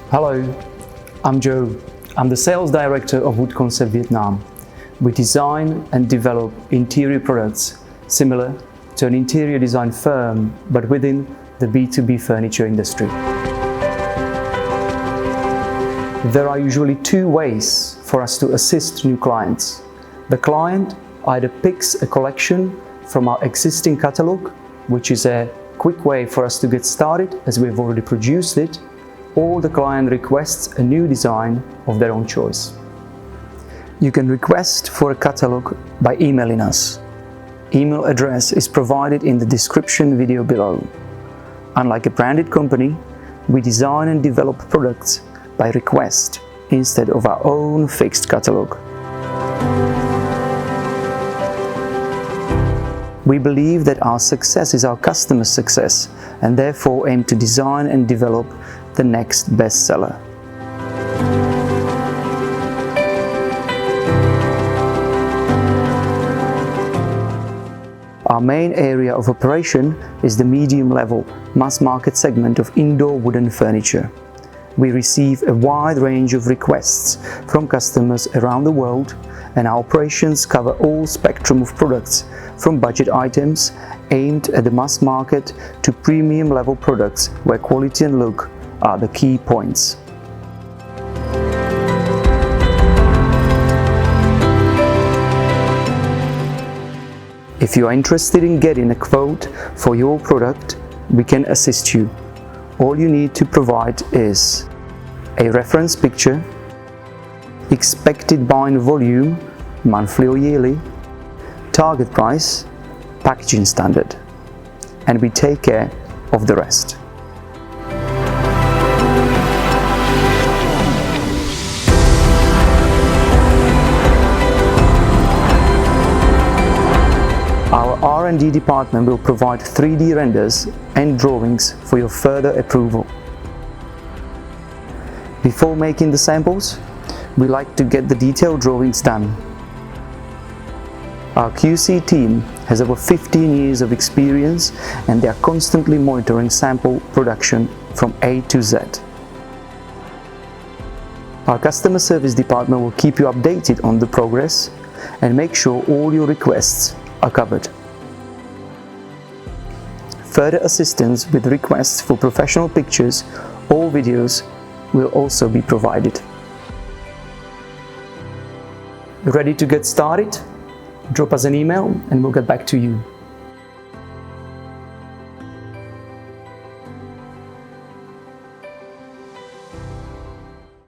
Hello, I'm Joe. I'm the Sales Director of Wood Concept Vietnam. We design and develop interior products similar to an interior design firm, but within the B2B furniture industry. There are usually two ways for us to assist new clients. The client either picks a collection from our existing catalog, which is a quick way for us to get started as we've already produced it, or the client requests a new design of their own choice. You can request for a catalog by emailing us. Email address is provided in the description video below. Unlike a branded company, we design and develop products by request instead of our own fixed catalog. We believe that our success is our customer's success, and therefore aim to design and develop the next bestseller. Our main area of operation is the medium-level mass market segment of indoor wooden furniture. We receive a wide range of requests from customers around the world, and our operations cover all spectrum of products, from budget items aimed at the mass market to premium level products where quality and look are the key points. If you are interested in getting a quote for your product, we can assist you. All you need to provide is a reference picture, expected buying volume, monthly or yearly, target price, packaging standard, and we take care of the rest. Our R&D department will provide 3D renders and drawings for your further approval. Before making the samples, we like to get the detailed drawings done. Our QC team has over 15 years of experience, and they are constantly monitoring sample production from A to Z. Our customer service department will keep you updated on the progress and make sure all your requests are covered. Further assistance with requests for professional pictures or videos will also be provided. Ready to get started? Drop us an email and we'll get back to you.